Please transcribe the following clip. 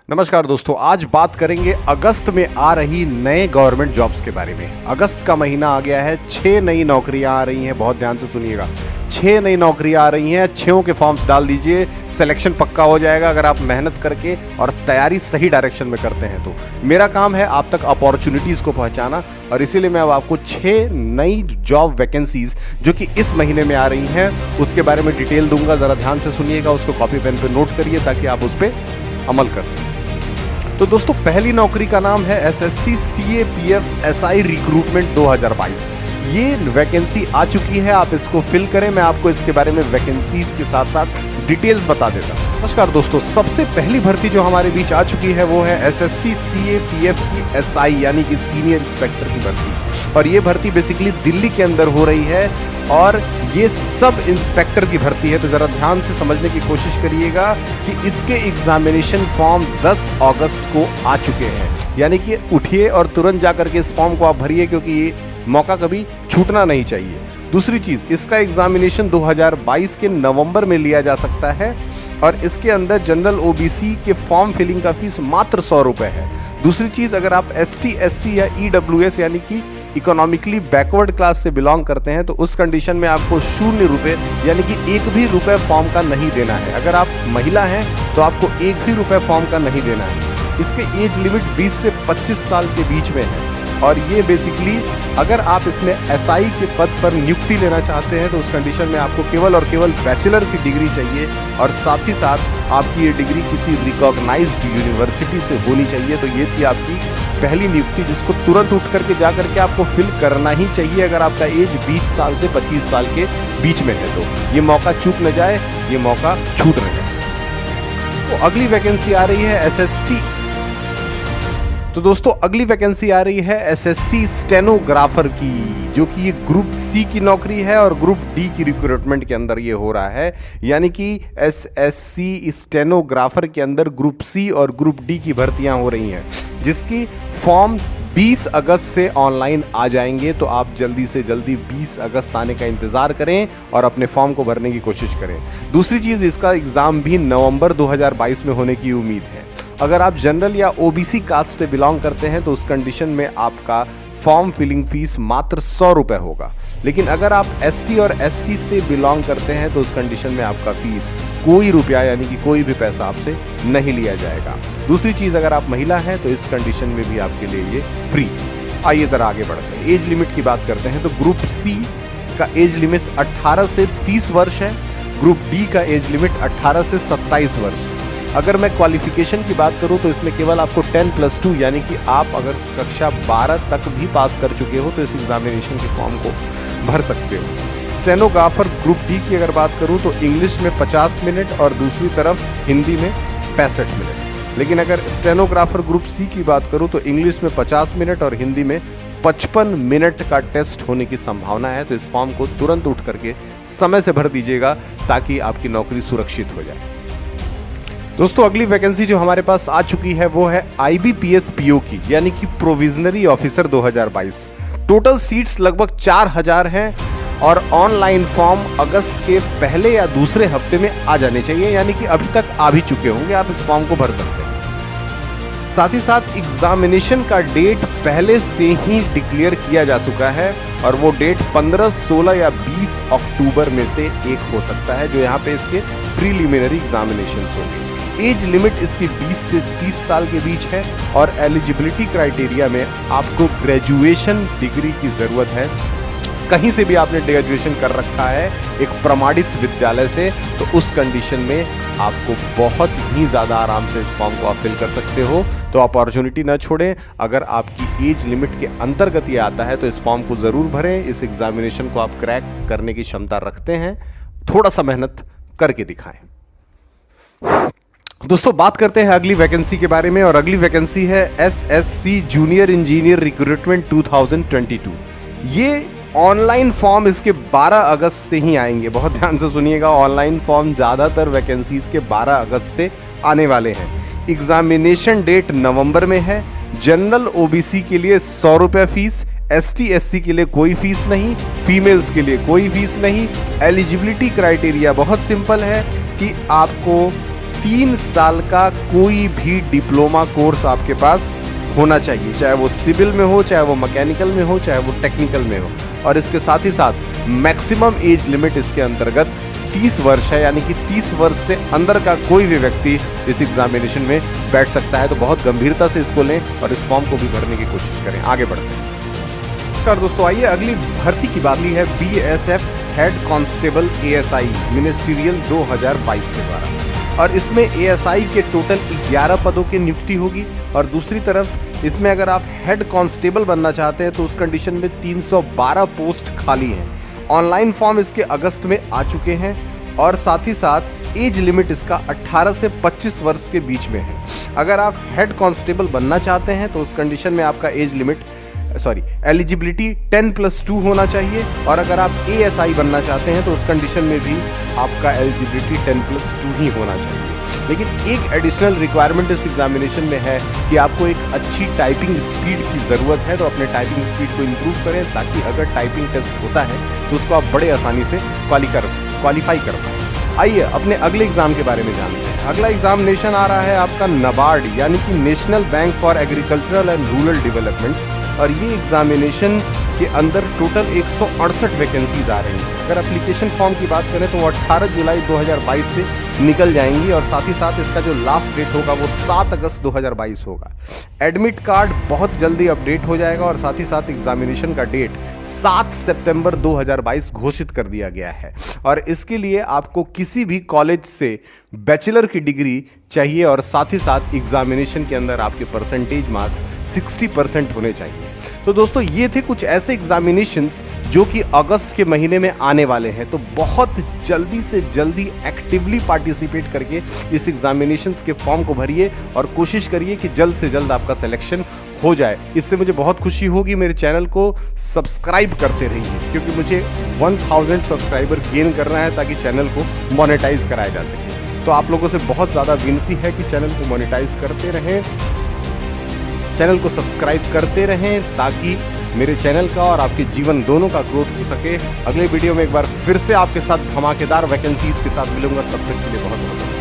नमस्कार दोस्तों, आज बात करेंगे अगस्त में आ रही नए गवर्नमेंट जॉब्स के बारे में। अगस्त का महीना आ गया है, 6 नई नौकरियां आ रही हैं। बहुत ध्यान से सुनिएगा, 6 नई नौकरियां आ रही हैं। 6 के फॉर्म्स डाल दीजिए, सिलेक्शन पक्का हो जाएगा अगर आप मेहनत करके और तैयारी सही डायरेक्शन में करते हैं तो। मेरा काम है आप तक अपॉर्चुनिटीज़ को पहुंचाना, और इसीलिए मैं अब आपको 6 नई जॉब वैकेंसीज जो कि इस महीने में आ रही हैं उसके बारे में डिटेल दूंगा। ज़रा ध्यान से सुनिएगा, उसको कॉपी पेन पे नोट करिए ताकि आप उस पर अमल कर सकें। तो दोस्तों, पहली नौकरी का नाम है एसएससी सीएपीएफ एसआई रिक्रूटमेंट 2022। ये वैकेंसी आ चुकी है, आप इसको फिल करें। मैं आपको इसके बारे में वैकेंसीज के साथ साथ डिटेल्स बता देता हूँ। नमस्कार दोस्तों, सबसे पहली भर्ती जो हमारे बीच आ चुकी है वो है एसएससी सीएपीएफ की एसआई यानी कि सीनियर इंस्पेक्टर की भर्ती। और ये भर्ती बेसिकली दिल्ली के अंदर हो रही है और ये सब इंस्पेक्टर की भर्ती है। तो ज़रा ध्यान से समझने की कोशिश करिएगा कि इसके एग्जामिनेशन फॉर्म 10 अगस्त को आ चुके हैं। यानी कि उठिए और तुरंत जा करके इस फॉर्म को आप भरिए, क्योंकि ये मौका कभी छूटना नहीं चाहिए। दूसरी चीज़, इसका एग्जामिनेशन 2022 के नवंबर में लिया जा सकता है और इसके अंदर जनरल ओबीसी के फॉर्म फिलिंग का फीस मात्र 100 रुपये है। दूसरी चीज़, अगर आप एसटी एससी या ईडब्ल्यूएस यानी कि इकोनॉमिकली बैकवर्ड क्लास से बिलोंग करते हैं तो उस कंडीशन में आपको 0 रुपये यानी कि 1 भी रुपये फॉर्म का नहीं देना है। अगर आप महिला हैं तो आपको 1 भी रुपये फॉर्म का नहीं देना है। इसके एज लिमिट 20 से 25 साल के बीच में है। और ये बेसिकली अगर आप इसमें एसआई के पद पर नियुक्ति लेना चाहते हैं तो उस कंडीशन में आपको केवल और केवल बैचलर की डिग्री चाहिए, और साथ ही साथ आपकी ये डिग्री किसी रिकॉग्नाइज्ड यूनिवर्सिटी से होनी चाहिए। तो ये थी आपकी पहली नियुक्ति, जिसको तुरंत उठ करके जा करके आपको फिल करना ही चाहिए अगर आपका एज 20 साल से 25 साल के बीच में है। तो ये मौका चूक न जाए, ये मौका छूट न जाए। तो अगली वैकेंसी आ रही है एसएसटी। तो दोस्तों, अगली वैकेंसी आ रही है एसएससी स्टेनोग्राफर की, जो कि ये ग्रुप सी की नौकरी है और ग्रुप डी की रिक्रूटमेंट के अंदर ये हो रहा है। यानी कि एसएससी स्टेनोग्राफर के अंदर ग्रुप सी और ग्रुप डी की भर्तियां हो रही हैं, जिसकी फॉर्म 20 अगस्त से ऑनलाइन आ जाएंगे। तो आप जल्दी से जल्दी 20 अगस्त आने का इंतज़ार करें और अपने फॉर्म को भरने की कोशिश करें। दूसरी चीज़, इसका एग्ज़ाम भी नवंबर 2022 में होने की उम्मीद है। अगर आप जनरल या ओबीसी कास्ट से बिलोंग करते हैं तो उस कंडीशन में आपका फॉर्म फिलिंग फीस मात्र 100 रुपये होगा। लेकिन अगर आप एसटी और एससी से बिलोंग करते हैं तो उस कंडीशन में आपका फीस कोई रुपया यानी कि कोई भी पैसा आपसे नहीं लिया जाएगा। दूसरी चीज़, अगर आप महिला हैं तो इस कंडीशन में भी आपके लिए ये फ्री। आइए ज़रा आगे बढ़ते हैं, एज लिमिट की बात करते हैं। तो ग्रुप सी का एज लिमिट 18 से 30 वर्ष है। ग्रुप डी का एज लिमिट 18 से 27 वर्ष है। अगर मैं क्वालिफिकेशन की बात करूं तो इसमें केवल आपको 10+2 यानी कि आप अगर कक्षा 12 तक भी पास कर चुके हो तो इस एग्जामिनेशन के फॉर्म को भर सकते हो। स्टेनोग्राफर ग्रुप डी की अगर बात करूं तो इंग्लिश में 50 मिनट और दूसरी तरफ हिंदी में 65 मिनट। लेकिन अगर स्टेनोग्राफर ग्रुप सी की बात करूं तो इंग्लिश में 50 मिनट और हिंदी में 55 मिनट का टेस्ट होने की संभावना है। तो इस फॉर्म को तुरंत उठ करके समय से भर दीजिएगा ताकि आपकी नौकरी सुरक्षित हो जाए। दोस्तों, अगली वैकेंसी जो हमारे पास आ चुकी है वो है आईबीपीएस पीओ की, यानी कि प्रोविजनरी ऑफिसर 2022। टोटल सीट्स लगभग 4000 हैं और ऑनलाइन फॉर्म अगस्त के पहले या दूसरे हफ्ते में आ जाने चाहिए, यानी कि अभी तक आ भी चुके होंगे। आप इस फॉर्म को भर सकते हैं। साथ ही साथ एग्जामिनेशन का डेट पहले से ही डिक्लेयर किया जा चुका है और वो डेट 15, 16 या 20 अक्टूबर में से एक हो सकता है, जो यहाँ पे इसके प्रीलिमिनरी एग्जामिनेशन होंगे। एज लिमिट इसकी 20 से 30 साल के बीच है और एलिजिबिलिटी क्राइटेरिया में आपको ग्रेजुएशन डिग्री की ज़रूरत है। कहीं से भी आपने ग्रेजुएशन कर रखा है एक प्रमाणित विद्यालय से, तो उस कंडीशन में आपको बहुत ही ज़्यादा आराम से इस फॉर्म को आप फिल कर सकते हो। तो अपॉर्चुनिटी ना छोड़ें। अगर आपकी एज लिमिट के अंतर्गत ये आता है तो इस फॉर्म को ज़रूर भरें। इस एग्जामिनेशन को आप क्रैक करने की क्षमता रखते हैं, थोड़ा सा मेहनत करके दिखाएं। दोस्तों, बात करते हैं अगली वैकेंसी के बारे में, और अगली वैकेंसी है एसएससी जूनियर इंजीनियर रिक्रूटमेंट 2022। ये ऑनलाइन फॉर्म इसके 12 अगस्त से ही आएंगे। बहुत ध्यान से सुनिएगा, ऑनलाइन फॉर्म ज़्यादातर वैकेंसीज के 12 अगस्त से आने वाले हैं। एग्जामिनेशन डेट नवंबर में है। जनरल ओबीसी के लिए 100 रुपये फीस, एसटी एससी के लिए कोई फीस नहीं, फीमेल्स के लिए कोई फीस नहीं। एलिजिबिलिटी क्राइटेरिया बहुत सिंपल है कि आपको 3 साल का कोई भी डिप्लोमा कोर्स आपके पास होना चाहिए, चाहे वो सिविल में हो, चाहे वो मैकेनिकल में हो, चाहे वो टेक्निकल में हो। और इसके साथ ही साथ मैक्सिमम एज लिमिट इसके अंतर्गत 30 वर्ष है, यानी कि 30 वर्ष से अंदर का कोई भी व्यक्ति इस एग्जामिनेशन में बैठ सकता है। तो बहुत गंभीरता से इसको लें और इस फॉर्म को भी भरने की कोशिश करें। आगे बढ़ते हैं। नमस्कार दोस्तों, आइए अगली भर्ती की बात है BSF head constable ASI ministerial 2022 के द्वारा। और इसमें ASI के टोटल 11 पदों की नियुक्ति होगी। और दूसरी तरफ इसमें अगर आप हेड कांस्टेबल बनना चाहते हैं तो उस कंडीशन में 312 पोस्ट खाली हैं। ऑनलाइन फॉर्म इसके अगस्त में आ चुके हैं और साथ ही साथ एज लिमिट इसका 18 से 25 वर्ष के बीच में है। अगर आप हेड कांस्टेबल बनना चाहते हैं तो उस कंडीशन में आपका एज लिमिट एलिजिबिलिटी 10+2 होना चाहिए। और अगर आप ASI बनना चाहते हैं तो उस कंडीशन में भी आपका एलिजिबिलिटी 10+2 ही होना चाहिए। लेकिन एक एडिशनल रिक्वायरमेंट इस एग्जामिनेशन में है कि आपको एक अच्छी टाइपिंग स्पीड की ज़रूरत है। तो अपने टाइपिंग स्पीड को इम्प्रूव करें ताकि अगर टाइपिंग टेस्ट होता है तो उसको आप बड़े आसानी से क्वालिफाई कर पाएँ। आइए अपने अगले एग्जाम के बारे में जानते हैं। अगला एग्जामिनेशन आ रहा है आपका NABARD यानी कि national bank for agricultural and rural development. और ये एग्जामिनेशन के अंदर टोटल 168 वैकेंसीज आ रही हैं। अगर एप्लीकेशन फॉर्म की बात करें तो वो 18 जुलाई 2022 से निकल जाएंगी और साथ ही साथ इसका जो लास्ट डेट होगा वो 7 अगस्त 2022 होगा। एडमिट कार्ड बहुत जल्दी अपडेट हो जाएगा और साथ ही साथ एग्जामिनेशन का डेट 7 सितंबर 2022 घोषित कर दिया गया है। और इसके लिए आपको किसी भी कॉलेज से बैचलर की डिग्री चाहिए और साथ ही साथ एग्जामिनेशन के अंदर आपके परसेंटेज मार्क्स 60% होने चाहिए। तो दोस्तों ये थे कुछ ऐसे एग्जामिनेशंस जो कि अगस्त के महीने में आने वाले हैं। तो बहुत जल्दी से जल्दी एक्टिवली पार्टिसिपेट करके इस एग्जामिनेशंस के फॉर्म को भरिए और कोशिश करिए कि जल्द से जल्द आपका सिलेक्शन हो जाए। इससे मुझे बहुत खुशी होगी। मेरे चैनल को सब्सक्राइब करते रहिए क्योंकि मुझे 1000 सब्सक्राइबर गेन करना है ताकि चैनल को मोनेटाइज कराया जा सके। तो आप लोगों से बहुत ज़्यादा विनती है कि चैनल को मोनेटाइज करते रहें, चैनल को सब्सक्राइब करते रहें ताकि मेरे चैनल का और आपके जीवन दोनों का ग्रोथ हो सके। अगले वीडियो में एक बार फिर से आपके साथ धमाकेदार वैकेंसीज के साथ मिलूंगा। तब तक के लिए बहुत बहुत